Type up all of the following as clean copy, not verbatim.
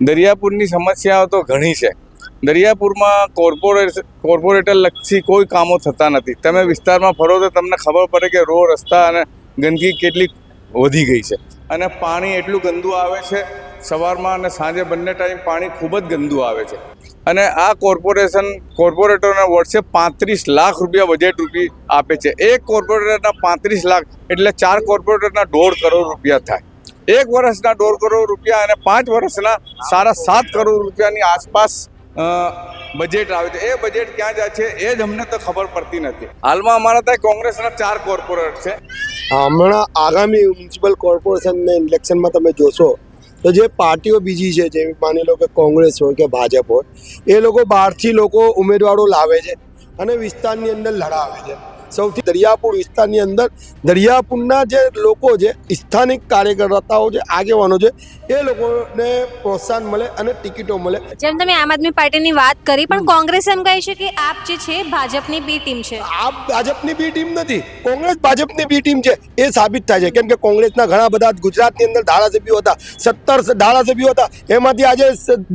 દરિયાપુરની સમસ્યાઓ તો ઘણી છે. દરિયાપુરમાં કોર્પોરેટર લક્ષી કોઈ કામો થતા નથી. તમે વિસ્તારમાં ફરો તો તમને ખબર પડે કે રોડ રસ્તા અને ગંદકી કેટલી વધી ગઈ છે અને પાણી એટલું ગંદુ આવે છે. સવારમાં અને સાંજે બંને ટાઈમ પાણી ખૂબ જ ગંદુ આવે છે અને આ કોર્પોરેટરોના વર્ષે 35 લાખ રૂપિયા બજેટ આપે છે. એક કોર્પોરેટરના 35 લાખ એટલે 4 કોર્પોરેટરના 1.5 કરોડ રૂપિયા થાય. એક વર્ષના 1.5 કરોડ રૂપિયા અને 5 વર્ષના 7.5 કરોડ રૂપિયાની આસપાસ બજેટ આવે છે. એ બજેટ ક્યાં જાય છે એ જ અમને તો ખબર પડતી નથી. હાલમાં અમારા ત્યાં કોંગ્રેસના 4 કોર્પોરેટર છે. હમણાં આગામી મ્યુનિસિપલ કોર્પોરેશનના ઇલેક્શનમાં તમે જોશો તો જે પાર્ટીઓ બીજી છે, જેમ માની લો કે કોંગ્રેસ હોય કે ભાજપ હોય, એ લોકો બહારથી લોકો ઉમેદવારો લાવે છે અને વિસ્તારની અંદર લડાવે છે. સૌથી દરિયાપુર વિસ્તારની અંદર દરિયાપુરના જે લોકો છે, સ્થાનિક કાર્યકર્તાઓ છે, આગેવાનો છે, એ લોકોને પ્રોત્સાહન મળે અને ટિકિટો મળે. જેમ તમે આમ આદમી પાર્ટીની વાત કરી, પણ કોંગ્રેસ એમ કહે છે કે આપ જે છે ભાજપની બી ટીમ છે. આપ ભાજપની બી ટીમ નથી, કોંગ્રેસ ભાજપની બી ટીમ છે એ સાબિત થાય છે. કેમ કે કોંગ્રેસના ઘણા બધા ગુજરાતની અંદર ધારાસભ્યો હતા, 17 ધારાસભ્યો હતા, એમાંથી આજે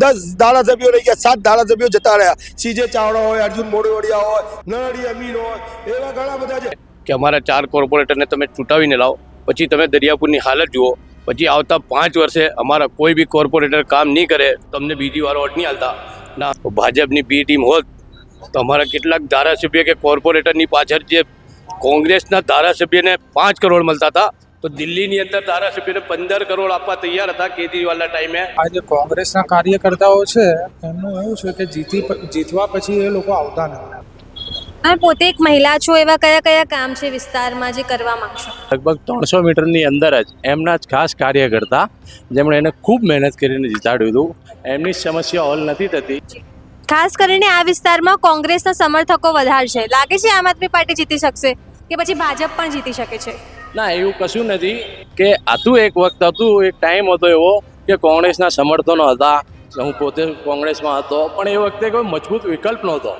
10 ધારાસભ્યો રહી ગયા, 7 ધારાસભ્યો જતા રહ્યા. સીજે ચાવડા હોય, અર્જુન મોઢવાડિયા હોય, નરહરી અમીન હોય, એવા ઘણા બધા છે કે અમારા 4 કોર્પોરેટરને તમે ચૂંટાવીને લાવો, પછી તમે દરિયાપુરની હાલત જુઓ, પછી આવતા 5 વર્ષે અમારા કોઈ બી કોર્પોરેટર કામ નહીં કરે, તમને બીજી વાર વોટ નહીં હાલતા ના. ભાજપની બી ટીમ હોત તો અમારા કેટલાક ધારાસભ્ય કે કોર્પોરેટરની પાછળ જે કોંગ્રેસના ધારાસભ્યને 5 કરોડ મળતા હતા, તો દિલ્હીની અંદર ધારાસભ્યને 15 કરોડ આપવા તૈયાર હતા કેજરીવાલના ટાઈમે. આ જે કોંગ્રેસના કાર્યકર્તાઓ છે એમનું એવું છે કે જીતવા પછી એ લોકો આવતા નથી. તમે પોતે એક મહિલા છો, એવા કયા કયા કામ છે વિસ્તારમાં જે કરવા માંગશો? લગભગ 300 મીટરની અંદર જ એમના જ ખાસ કાર્યકર્તા જેમણે એને ખૂબ મહેનત કરીને જીતાડ્યું હતું, એમની સમસ્યા હલ નથી થતી. ખાસ કરીને આ વિસ્તારમાં કોંગ્રેસના સમર્થકો વધારે છે. લાગે છે આમ આદમી પાર્ટી જીતી શકશે કે પછી ભાજપ પણ જીતી શકે છે? ના, એવું કશું નથી. કે આતું એક વખત હતું, એક ટાઈમ હતો એવો કે કોંગ્રેસના સમર્થનો હતા, હું પોતે કોંગ્રેસમાં હતો, પણ એ વખતે કોઈ મજબૂત વિકલ્પ નહોતો.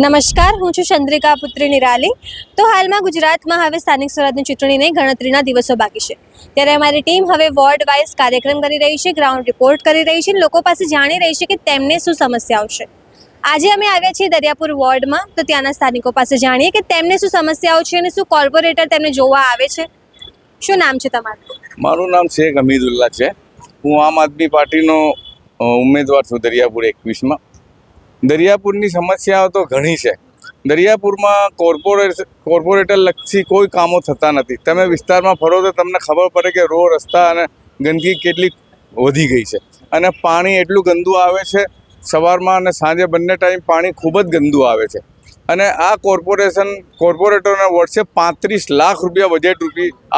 નમસ્કાર, હું છું ચંદ્રિકા પુત્રી નિરાલી. તો હાલમાં ગુજરાતમાં હવે સ્થાનિક સ્વરાજની ચૂંટણીને ગણતરીના દિવસો બાકી છે, ત્યારે અમારી ટીમ હવે વોર્ડ વાઇઝ કાર્યક્રમ કરી રહી છે, ગ્રાઉન્ડ રિપોર્ટ કરી રહી છે, લોકો પાસે જાણી રહી છે કે તેમને શું સમસ્યાઓ છે. આજે અમે આવ્યા છીએ દરિયાપુર વોર્ડમાં, તો ત્યાંના સ્થાનિકો પાસે જાણીએ કે તેમને શું સમસ્યાઓ છે અને શું કોર્પોરેટર તેમને જોવા આવે છે. શું નામ છે તમારું? મારું નામ શેખ હમીદુલ્લા છે. હું આમ આદમી પાર્ટીનો ઉમેદવાર છું દરિયાપુર 21માં. દરિયાપુરની સમસ્યાઓ તો ઘણી છે. દરિયાપુરમાં કોર્પોરેટર લક્ષી કોઈ કામો થતા નથી. તમે વિસ્તારમાં ફરો તો તમને ખબર પડે કે રોડ રસ્તા અને ગંદકી કેટલી વધી ગઈ છે અને પાણી એટલું ગંદુ આવે છે. સવારમાં અને સાંજે બંને ટાઈમ પાણી ખૂબ જ ગંદુ આવે છે અને આ કોર્પોરેટરોના વર્ષે 35 લાખ રૂપિયા બજેટ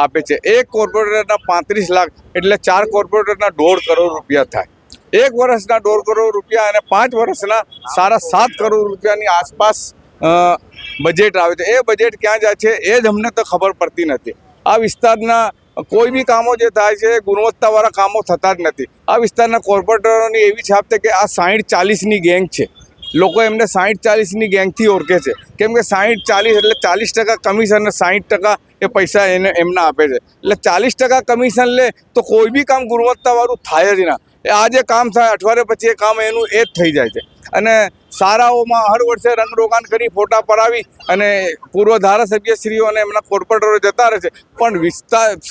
આપે છે. એક કોર્પોરેટરના 35 લાખ એટલે 4 કોર્પોરેટરના 1.5 કરોડ રૂપિયા થાય. એક વર્ષના 1.5 કરોડ રૂપિયા અને 5 વર્ષના 7.5 કરોડ રૂપિયાની આસપાસ બજેટ આવે છે. એ બજેટ ક્યાં જાય છે એ જ અમને તો ખબર પડતી નથી. આ વિસ્તારના કોઈ બી કામો જે થાય છે ગુણવત્તાવાળા કામો થતા જ નથી. આ વિસ્તારના કોર્પોરેટરોની એવી છાપ છે કે આ 60-40ની ગેંગ છે. લોકો એમને 60-40ની ગેંગથી ઓળખે છે, કેમ કે 60-40 એટલે 40% કમિશન અને 60% એ પૈસા એમને આપે છે. એટલે 40% કમિશન લે તો કોઈ બી કામ ગુણવત્તાવાળું થાય જ ના. આ જે કામ થાય અઠવાડિયા પછી એ કામ એનું એ જ થઈ જાય છે. અને શાળાઓમાં હર વર્ષે રંગરોગાન કરી ફોટા પડાવી અને પૂર્વ ધારાસભ્યશ્રીઓ અને એમના કોર્પોરેટરો જતા રહે છે, પણ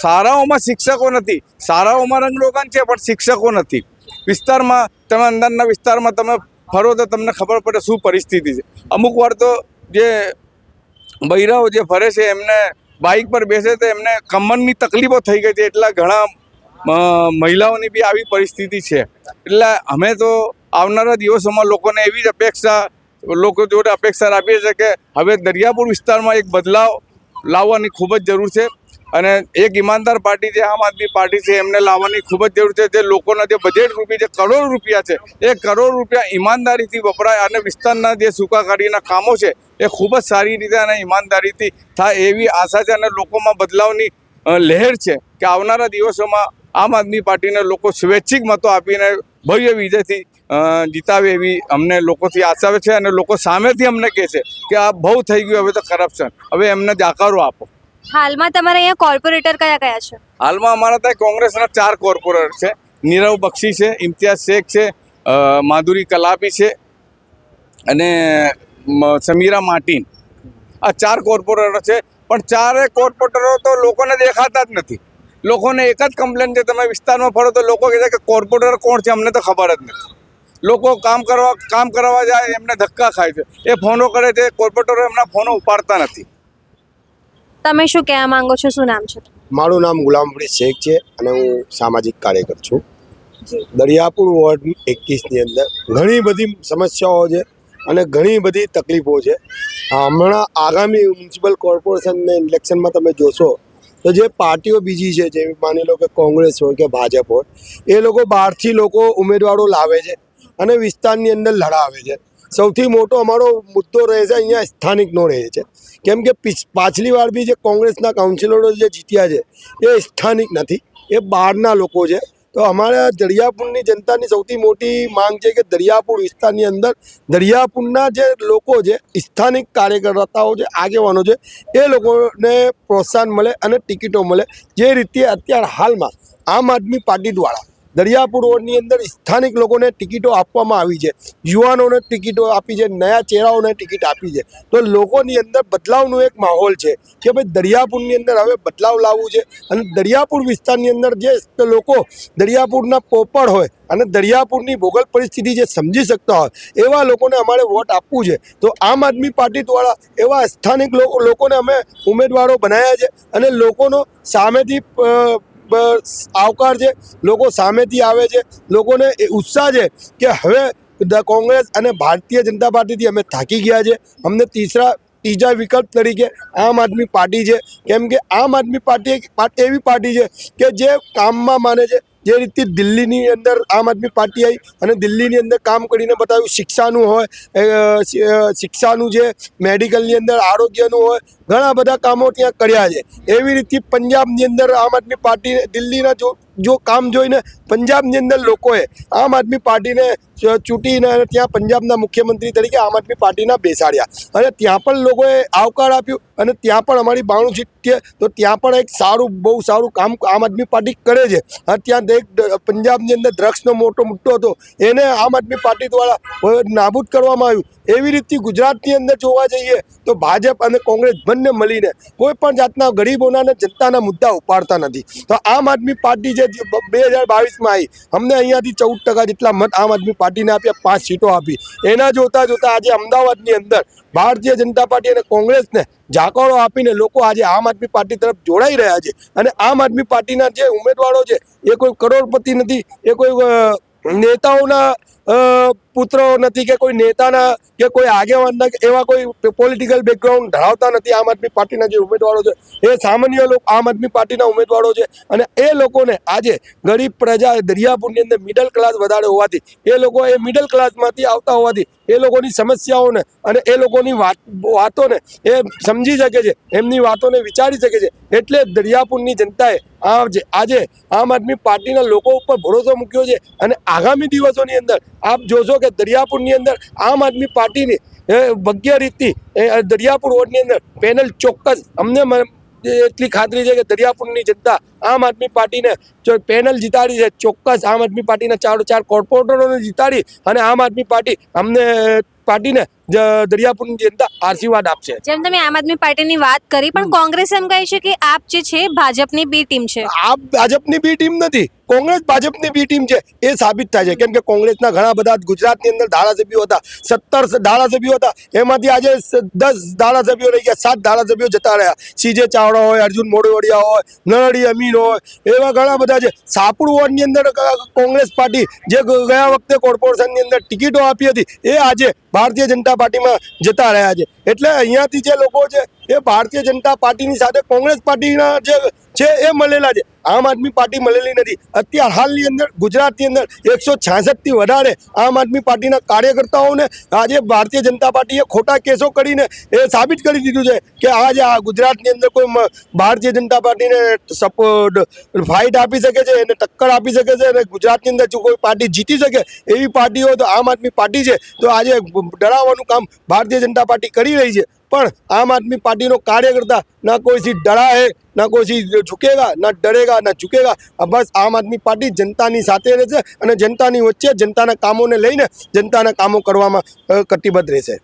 શાળાઓમાં શિક્ષકો નથી. શાળાઓમાં રંગરોગાન છે પણ શિક્ષકો નથી. વિસ્તારમાં તમે અંદરના વિસ્તારમાં તમે ફરો તો તમને ખબર પડે શું પરિસ્થિતિ છે. અમુક વાર તો જે બૈરાઓ જે ફરે છે એમને બાઇક પર બેસે તો એમને કમરની તકલીફો થઈ ગઈ છે. એટલા ઘણા મહિલાઓની બી આવી પરિસ્થિતિ છે. એટલે અમે તો આવનારા દિવસોમાં લોકોને એવી જ લોકો જોડે અપેક્ષા રાખીએ છીએ કે હવે દરિયાપુર વિસ્તારમાં એક બદલાવ લાવવાની ખૂબ જ જરૂર છે અને એક ઈમાનદાર પાર્ટી જે આમ આદમી પાર્ટી છે એમને લાવવાની ખૂબ જ જરૂર છે. જે લોકોના જે બજેટ રૂપિયા જે કરોડ રૂપિયા છે એ કરોડ રૂપિયા ઈમાનદારીથી વપરાય અને વિસ્તારના જે સુખાકારીના કામો છે એ ખૂબ જ સારી રીતે અને ઈમાનદારીથી થાય એવી આશા છે અને લોકોમાં બદલાવની લહેર છે કે આવનારા દિવસોમાં આમ આદમી પાર્ટીને લોકો સ્વૈચ્છિક મતો આપીને ભવ્ય વિજયથી જીતાવે એવી અમને લોકોથી આશા છે અને લોકો સામેથી અમને કહે છે કે આ બહુ થઈ ગયું, હવે તો કરપ્શન, હવે એમને જાકારો આપો. હાલમાં તમારે અહીંયા કોર્પોરેટર કયા કયા છે? હાલમાં અમારા ત્યાં કોંગ્રેસના 4 કોર્પોરેટર છે. નીરવ બક્ષી છે, ઇમ્તિયાઝ શેખ છે, માધુરી કલાપી છે અને સમીરા માર્ટિન. આ 4 કોર્પોરેટર છે, પણ 4 કોર્પોરેટરો તો લોકોને દેખાતા જ નથી. લોકોને એક જ કમ્પ્લેન છે, તમે વિસ્તારમાં ફરો તો લોકો કહે છે કે કોર્પોરેટર કોણ છે અમને તો ખબર જ નથી. લોકો કામ કરવા જાય એમને ધક્કા ખાય છે, એ ફોનો કરે છે, કોર્પોરેટરો એમના ફોનો ઉપાડતા નથી. તમે શું કહેવા માંગો છો? શું નામ છે? મારું નામ ગુલામ ફરીદ શેખ છે અને હું સામાજિક કાર્યકર છું. દરિયાપુર વોર્ડ 21ની અંદર ઘણી બધી સમસ્યાઓ છે અને ઘણી બધી તકલીફો છે. હમણાં આગામી મ્યુનિસિપલ કોર્પોરેશનના ઇલેક્શનમાં તમે જોશો તો જે પાર્ટીઓ બીજી છે, જેમ માની લો કે કોંગ્રેસ હોય કે ભાજપ હોય, એ લોકો બહારથી લોકો ઉમેદવારો લાવે છે અને વિસ્તારની અંદર લડાવે છે. સૌથી મોટો અમારો મુદ્દો રહે છે અહીંયા સ્થાનિકનો રહે છે, કેમ કે પાછલી વાર બી જે કોંગ્રેસના કાઉન્સિલરો જે જીત્યા છે એ સ્થાનિક નથી, એ બહારના લોકો છે. તો અમારા દરિયાપુરની જનતાની સૌથી મોટી માંગ છે કે દરિયાપુર વિસ્તારની અંદર દરિયાપુરના જે લોકો છે, સ્થાનિક કાર્યકર્તાઓ છે, આગેવાનો છે, એ લોકોને પ્રોત્સાહન મળે અને ટિકિટો મળે. જે રીતે અત્યારે હાલમાં આમ આદમી પાર્ટી દ્વારા દરિયાપુર રોડની અંદર સ્થાનિક લોકોને ટિકિટો આપવામાં આવી છે, યુવાનોને ટિકિટો આપી છે, નયા ચહેરાઓને ટિકિટ આપી છે. તો લોકોની અંદર બદલાવનો એક માહોલ છે કે ભાઈ દરિયાપુરની અંદર હવે બદલાવ લાવવું છે અને દરિયાપુર વિસ્તારની અંદર જે લોકો દરિયાપુરના પોપડ હોય અને દરિયાપુરની ભૌગોલ પરિસ્થિતિ જે સમજી શકતા હોય એવા લોકોને અમારે વોટ આપવું છે. તો આમ આદમી પાર્ટી દ્વારા એવા સ્થાનિક લોકોને અમે ઉમેદવારો બનાવ્યા છે અને લોકોનો સામેથી આવકાર છે, લોકો સામેથી આવે છે. લોકોને એ ઉત્સાહ છે કે હવે કોંગ્રેસ અને ભારતીય જનતા પાર્ટીથી અમે થાકી ગયા છે, અમને ત્રીજા વિકલ્પ તરીકે આમ આદમી પાર્ટી છે. કેમ કે આમ આદમી પાર્ટી એવી પાર્ટી છે કે જે કામમાં માને છે. જે રીતે દિલ્હીની અંદર આમ આદમી પાર્ટી આવી અને દિલ્હીની અંદર કામ કરીને બતાવ્યું, શિક્ષાનું હોય, શિક્ષાનું છે, મેડિકલની અંદર આરોગ્યનું હોય, ઘણા બધા કામો ત્યાં કર્યા છે. એવી રીતે પંજાબની અંદર આમ આદમી પાર્ટી દિલ્હીના જો કામ જોઈને પંજાબની અંદર લોકોએ આમ આદમી પાર્ટીને ચૂંટીને ત્યાં પંજાબના મુખ્યમંત્રી તરીકે આમ આદમી પાર્ટીના બેસાડ્યા અને ત્યાં પણ લોકોએ આવકાર આપ્યું અને ત્યાં પણ અમારી 92 સીટ છે, તો ત્યાં પણ એક બહુ સારું કામ આમ આદમી પાર્ટી કરે છે. અને ત્યાં એક પંજાબની અંદર ડ્રગ્સનો મોટો મુદ્દો હતો, એને આમ આદમી પાર્ટી દ્વારા નાબૂદ કરવામાં આવ્યું. એવી રીતે ગુજરાતની અંદર જોવા જઈએ તો ભાજપ અને કોંગ્રેસ બંને મળીને કોઈ પણ જાતના ગરીબોના અને જનતાના મુદ્દા ઉપાડતા નથી. તો આમ આદમી પાર્ટી જે 2022માં આવી, અમને અહીંયાથી 14% જેટલા મત આમ આદમી પાર્ટીને આપ્યા, 5 સીટો આપી. એના જોતાં આજે અમદાવાદની અંદર ભારતીય જનતા પાર્ટી અને કોંગ્રેસને જાકારો આપીને લોકો આજે આમ આદમી પાર્ટી તરફ જોડાઈ રહ્યા છે. અને આમ આદમી પાર્ટીના જે ઉમેદવારો છે એ કોઈ કરોડપતિ નથી, એ કોઈ નેતાઓના પુત્રો નથી કે કોઈ નેતાના કે કોઈ આગેવાનના એવા કોઈ પોલિટિકલ બેકગ્રાઉન્ડ ધરાવતા નથી. આમ આદમી પાર્ટીના જે ઉમેદવારો છે એ સામાન્ય લોકો આમ આદમી પાર્ટીના ઉમેદવારો છે અને એ લોકોને આજે ગરીબ પ્રજા દરિયાપુરની અંદર મિડલ ક્લાસ વધારે હોવાથી એ લોકો એ મિડલ ક્લાસમાંથી આવતા હોવાથી એ લોકોની સમસ્યાઓને અને એ લોકોની વાતોને એ સમજી શકે છે, એમની વાતોને વિચારી શકે છે. એટલે દરિયાપુરની જનતાએ આજે આમ આદમી પાર્ટીના લોકો ઉપર ભરોસો મૂક્યો છે અને આગામી દિવસોની અંદર આપ જોશો કે દરિયાપુરની અંદર આમ આદમી પાર્ટીની ભગ્ય રીતથી દરિયાપુર વોર્ડની અંદર પેનલ ચોક્કસ અમને એટલી ખાતરી છે કે દરિયાપુરની જનતા આમ આદમી પાર્ટીને પેનલ જીતાડી છે. ચોક્કસ આમ આદમી પાર્ટીના 4 કોર્પોરેટરોને જીતાડી અને આમ આદમી પાર્ટીને દરિયાપુરની જનતા આશીર્વાદ આપશે. જેમ તમે આમ આદમી પાર્ટીની વાત કરી, પણ કોંગ્રેસ એમ કહે છે કે આપ જે છે ભાજપની બી ટીમ છે. આપ ભાજપની બી ટીમ નથી, કોંગ્રેસ ભાજપની બી ટીમ છે એ સાબિત થાય છે. કેમ કે કોંગ્રેસના ઘણા બધા ગુજરાતની અંદર ધારાસભ્યો હતા, 17 ધારાસભ્યો હતા, એમાંથી આજે 10 ધારાસભ્યો રહી ગયા, 7 ધારાસભ્યો જતા રહ્યા. CJ ચાવડા હોય, અર્જુન મોઢવાડિયા હોય, નરડી અમીર હોય, એવા ઘણા બધા છે. શાહપુર વોર્ડની અંદર કોંગ્રેસ પાર્ટી જે ગયા વખતે કોર્પોરેશનની અંદર ટિકિટો આપી હતી એ આજે ભારતીય જનતા પાર્ટીમાં જતા રહ્યા છે. એટલે અહીંયાથી જે લોકો છે એ ભારતીય જનતા પાર્ટીની સાથે કોંગ્રેસ પાર્ટીના જે છે એ મળેલા છે. આમ આદમી પાર્ટી મળેલી નથી. અત્યાર હાલની અંદર ગુજરાતની અંદર 166થી વધારે આમ આદમી પાર્ટીના કાર્યકર્તાઓને આજે ભારતીય જનતા પાર્ટીએ ખોટા કેસો કરીને એ સાબિત કરી દીધું છે કે આજે આ ગુજરાતની અંદર કોઈ ભારતીય જનતા પાર્ટીને સપોર્ટ ફાઇટ આપી શકે છે, એને ટક્કર આપી શકે છે, અને ગુજરાતની અંદર જો કોઈ પાર્ટી જીતી શકે એવી પાર્ટી હોય તો આમ આદમી પાર્ટી છે. તો આજે ડરાવવાનું કામ ભારતીય જનતા પાર્ટી કરી રહી છે. પણ આમ આદમી પાર્ટીનો કાર્યકર્તા ના કોઈ સી ડરા હે, ના કોઈ સી ઝુકેગા, ના ડરેગા, ના ઝુકેગા. બસ આમ આદમી પાર્ટી જનતાની સાથે રહેશે અને જનતાની વચ્ચે જનતાના કામોને લઈને જનતાના કામો કરવામાં કટિબદ્ધ રહેશે.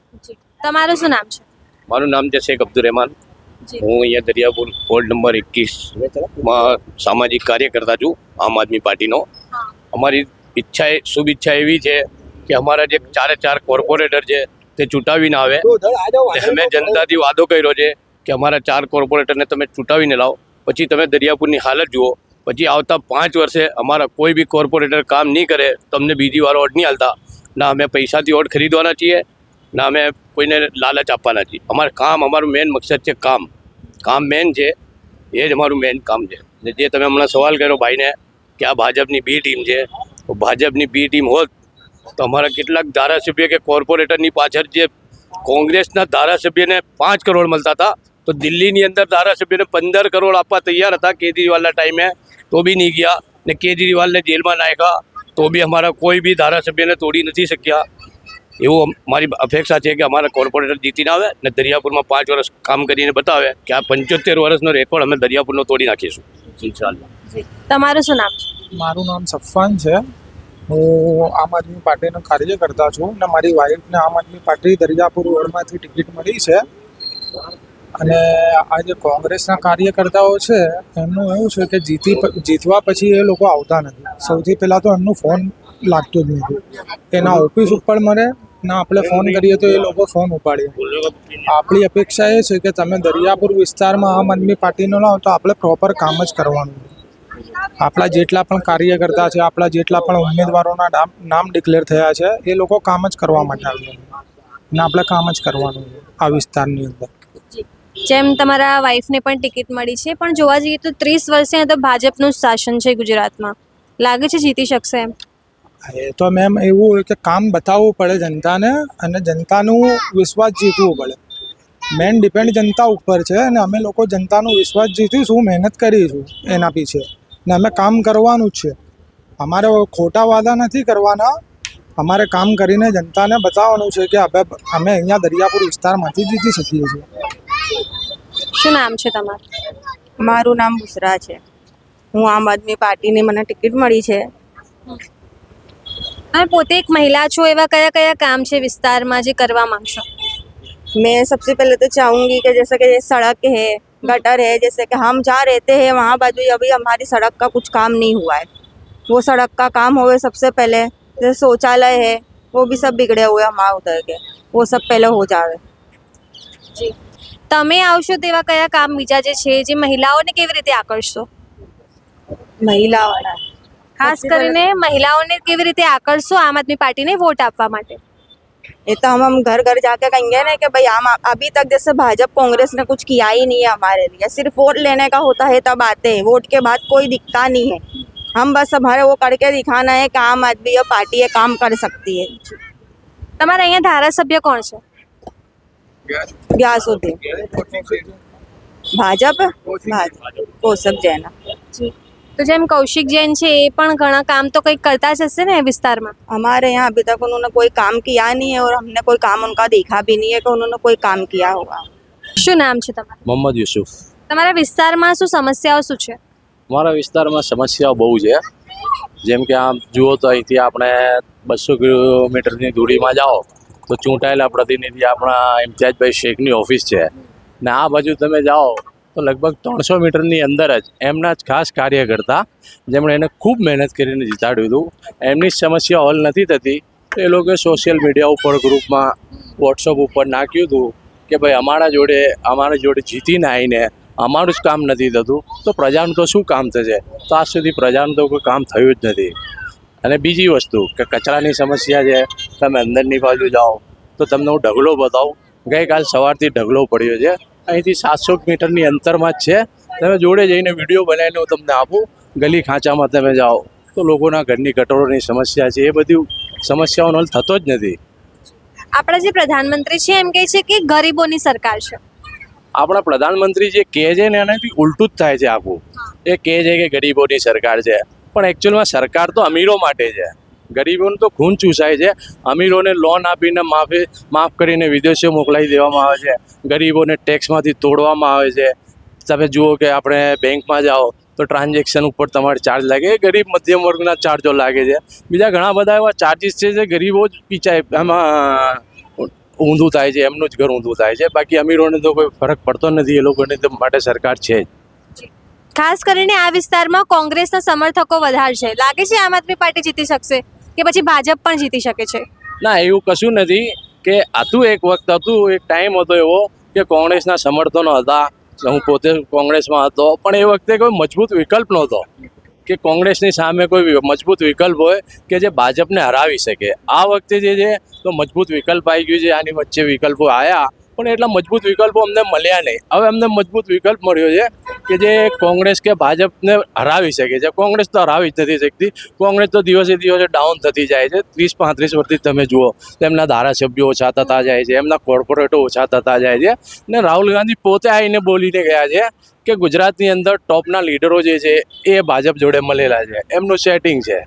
તમારું શું નામ છે? મારું નામ છે શેખ અબ્દુલ રહેમાન. હું અહીંયા દરિયાપુર વોર્ડ નંબર 21માં સામાજિક કાર્યકર્તા છું આમ આદમી પાર્ટીનો. અમારી શુભ ઈચ્છા એવી છે કે અમારા જે 4 કોર્પોરેટર છે તે ચૂંટાવીને આવે. અમે જનતાથી વાદો કર્યો છે કે અમારા 4 કોર્પોરેટરને તમે ચૂંટાવીને લાવો, પછી તમે દરિયાપુરની હાલત જુઓ. પછી આવતા 5 વર્ષે અમારા કોઈ બી કોર્પોરેટર કામ નહીં કરે તો અમને બીજી વાર વોટ નહીં હાલતા. ના અમે પૈસાથી વોટ ખરીદવાના છીએ, ના અમે કોઈને લાલચ આપવાના છીએ. અમારું મેઇન મકસદ છે કામ મેન છે. એ જ અમારું મેઇન કામ છે. જે તમે હમણાં સવાલ કર્યો ભાઈને કે આ ભાજપની બી ટીમ છે, તો ભાજપની બી ટીમ હોત તો અમારા કેટલાક ધારાસભ્ય કે કોર્પોરેટરની પાછળ જે કોંગ્રેસના ધારાસભ્યને 5 કરોડ મળતા હતા, તો દિલ્હીની અંદર ધારાસભ્યને 15 કરોડ આપવા તૈયાર હતા કેજરીવાલના ટાઈમે, તો બી નહીં ગયા. ને કેજરીવાલને જેલમાં નાખ્યા તો બી અમારા કોઈ બી ધારાસભ્યને તોડી નથી શક્યા. એવું મારી અપેક્ષા છે કે અમારા કોર્પોરેટર જીતીને આવે ને દરિયાપુરમાં 5 વર્ષ કામ કરીને બતાવે કે આ 75 વર્ષનો રેકોર્ડ અમે દરિયાપુરનો તોડી નાખીશું. તમારું શું નામ છે? મારું નામ સફવાન છે. હું આમ આદમી પાર્ટીનો કાર્યકર્તા છું અને મારી વાઈફને આમ આદમી પાર્ટી દરિયાપુર વોર્ડમાંથી ટિકિટ મળી છે. અને આ જે કોંગ્રેસના કાર્યકર્તાઓ છે એમનું એવું છે કે જીતવા પછી એ લોકો આવતા નથી. સૌથી પહેલાં તો એમનું ફોન લાગતો જ નથી. એના ઓફિસ ઉપર મળે ના આપણે ફોન કરીએ તો એ લોકો ફોન ઉપાડીએ. આપણી અપેક્ષા એ છે કે તમે દરિયાપુર વિસ્તારમાં આમ આદમી પાર્ટીનો લાવો તો આપણે પ્રોપર કામ જ કરવાનું. આપણા જેટલા પણ કાર્યકર્તા છે, આપણા જેટલા પણ ઉમેદવારોના નામ ડિક્લેર થયા છે એ લોકો કામ જ કરવા માટે આવ્યા અને આપણે કામ જ કરવાનું આ વિસ્તારની અંદર. જેમ તમારા વાઈફને પણ ટિકિટ મળી છે, પણ જોવા જઈએ તો 30 વર્ષે તો ભાજપનું જ શાસન છે ગુજરાતમાં. લાગે છે જીતી શકશે એમ? એ તો મેમ એવું હોય કે કામ બતાવવું પડે જનતાને અને જનતાનું વિશ્વાસ જીતવું પડે. મેન ડિપેન્ડ જનતા ઉપર છે અને અમે લોકો જનતાનો વિશ્વાસ જીતીશું, મહેનત કરીશું એના પીછે ને અમે કામ કરવાનું જ છે. અમારે ખોટા વાદા નથી કરવાના. અમારે કામ કરીને જનતાને બતાવવાનું છે કે અમે અહીંયા દરિયાપુર વિસ્તારમાંથી જીતી શકીએ છીએ. શું નામ છે તમારું? મારું નામ બુસરા છે. હું આમ આદમી પાર્ટીની મને ટિકિટ મળી છે. તમે પોતે એક મહિલા છો, એવા કયા કયા કામ છે વિસ્તારમાં જે કરવા માંગશો? मैं सबसे पहले तो चाहूँगी कि जैसे कि सड़क है, गटर है, जैसे कि हम जहाँ रहते हैं वहाँ बाजू अभी हमारी सड़क का कुछ काम नहीं हुआ है. वो सड़क का काम होवे सबसे पहले. जैसे शौचालय है वो भी सब बिगड़े हुए हमारे उधर के, वो सब पहले हो जावे. તમે આવશો તેવા કયા કામ બીજા જે છે જે મહિલાઓને કેવી રીતે આકર્ષશો? महिलावाला ખાસ કરીને મહિલાઓને કેવી રીતે આકર્ષશો આમ આદમી પાર્ટીને વોટ આપવા માટે? ये तो हम घर घर जाके कहेंगे ना कि भाई हम अभी तक जैसे भाजपा कांग्रेस ने कुछ किया ही नहीं है हमारे लिए. सिर्फ वोट लेने का होता है तब आते हैं, वोट के बाद कोई दिखता नहीं है. हम बस हमारे वो करके दिखाना है कि आम आदमी और पार्टी ये काम कर सकती है. તમારા અહીંયા ધારાસભ્ય કોણ છે? ग्यासुद्दीन भाजपा कौशक जैन. તો જેમ કૌશિક જૈન છે એ પણ ઘણા કામ તો કંઈક કરતા જ હશે ને વિસ્તારમાં? हमारे यहाँ अभी तक उन्होंने कोई काम किया नहीं है और हमने कोई काम उनका देखा भी नहीं है कि उन्होंने कोई काम किया होगा. શું નામ છે તમારું? મોહમ્મદ યુસુફ. તમારા વિસ્તારમાં શું સમસ્યાઓ શું છે? મારા વિસ્તારમાં સમસ્યાઓ બહુ છે. જેમ કે આમ જુઓ તો અહીંથી આપણે 200 કિલોમીટરની દૂરીમાં જાઓ તો ચૂંટાયેલા પ્રતિનિધિ આપણા ઇમ્તિયાઝભાઈ શેખની ઓફિસ છે ને આ બાજુ તમે જાઓ તો લગભગ 300 મીટરની અંદર જ એમના જ ખાસ કાર્યકર્તા જેમણે એને ખૂબ મહેનત કરીને જીતાડ્યું હતું, એમની જ સમસ્યા હલ નથી થતી તો એ લોકોએ સોશિયલ મીડિયા ઉપર ગ્રુપમાં વોટ્સઅપ ઉપર નાખ્યું હતું કે ભાઈ અમારા જોડે જીતીને આવીને અમારું જ કામ નથી થતું તો પ્રજાનું તો શું કામ થશે. તો આજ સુધી પ્રજાનું તો કોઈ કામ થયું જ નથી. અને બીજી વસ્તુ કે કચરાની સમસ્યા છે. તમે અંદરની બાજુ જાઓ તો તમને હું ઢગલો બતાવું. ગઈકાલ સવારથી ઢગલો પડ્યો છે અહીંથી 700 મીટરની અંતરમાં જ છે. તમે જોડે જઈને વિડીયો બનાવીને હું તમને આપું. ગલી ખાંચામાં તમે જાઓ તો લોકોના ઘરની ગટરોની સમસ્યા છે, એ બધી સમસ્યાઓનો હલ થતો જ નથી. આપણા જે પ્રધાનમંત્રી છે એમ કહે છે કે ગરીબોની સરકાર છે. આપણા પ્રધાનમંત્રી જે કહે છે ને એનાથી ઉલટું જ થાય છે આખું. એ કહે છે કે ગરીબોની સરકાર છે, પણ એકચ્યુઅલમાં સરકાર તો અમીરો માટે છે. ગરીબોનું તો ખૂન ચૂસાય છે. અમીરોને લોન આપીને માફ કરીને વિદેશો મોકલાવી દેવામાં આવે છે. ગરીબોને ટેક્સમાંથી તોડવામાં આવે છે. તમે જુઓ કે આપણે બેંકમાં જાઓ તો ટ્રાન્ઝેક્શન ઉપર તમારે ચાર્જ લાગે, એ ગરીબ મધ્યમ વર્ગના ચાર્જો લાગે છે. બીજા ઘણા બધા એવા ચાર્જીસ છે જે ગરીબો જ પીચાય, એમાં ઊંધું થાય છે, એમનું જ ઘર ઊંધું થાય છે. બાકી અમીરોને તો કોઈ ફરક પડતો નથી. એ લોકોને તો માટે સરકાર છે જ. ખાસ કરીને આ વિસ્તારમાં કોંગ્રેસના સમર્થકો વધારે છે. લાગે છે આમ આદમી પાર્ટી જીતી શકશે કે પછી ભાજપ પણ જીતી શકે છે? ના, એવું કશું નથી. કે હતું એક વખત હતું, એક ટાઈમ હતો એવો કે કોંગ્રેસના સમર્થનો હતા. હું પોતે કોંગ્રેસમાં હતો, પણ એ વખતે કોઈ મજબૂત વિકલ્પ નહોતો કે કોંગ્રેસની સામે કોઈ મજબૂત વિકલ્પ હોય કે જે ભાજપને હરાવી શકે. આ વખતે જે છે તો મજબૂત વિકલ્પ આવી ગયું છે. આની વચ્ચે વિકલ્પો આવ્યા, પણ એટલા મજબૂત વિકલ્પો અમને મળ્યા નહીં. હવે અમને મજબૂત વિકલ્પ મળ્યો છે કે જે કોંગ્રેસ કે ભાજપને હરાવી શકે છે. કોંગ્રેસ તો હરાવી જ નથી શકતી. કોંગ્રેસ તો દિવસે દિવસે ડાઉન થતી જાય છે. 30-35 વર્ષથી તમે જુઓ તેમના ધારાસભ્યો ઓછા થતા જાય છે, એમના કોર્પોરેટો ઓછા થતા જાય છે. ને રાહુલ ગાંધી પોતે આવીને બોલીને ગયા છે કે ગુજરાતની અંદર ટોપના લીડરો જે છે એ ભાજપ જોડે મળેલા છે, એમનું સેટિંગ છે.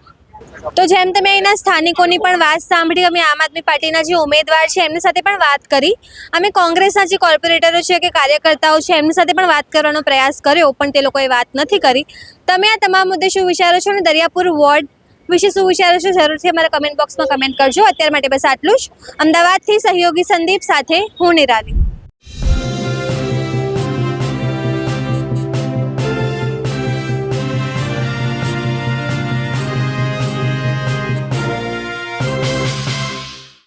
તો જેમ તમે અહીંના સ્થાનિકોની પણ વાત સાંભળી, અમે આમ આદમી પાર્ટીના જે ઉમેદવાર છે એમની સાથે પણ વાત કરી, અમે કોંગ્રેસના જે કોર્પોરેટરો છે કે કાર્યકર્તાઓ છે એમની સાથે પણ વાત કરવાનો પ્રયાસ કર્યો, પણ તે લોકોએ વાત નથી કરી. તમે આ તમામ મુદ્દે શું વિચારો છો અને દરિયાપુર વોર્ડ વિશે શું વિચારો છો, જરૂરથી અમારા કમેન્ટ બોક્સમાં કમેન્ટ કરજો. અત્યાર માટે બસ આટલું જ. અમદાવાદથી સહયોગી સંદીપ સાથે હું નિરાલી.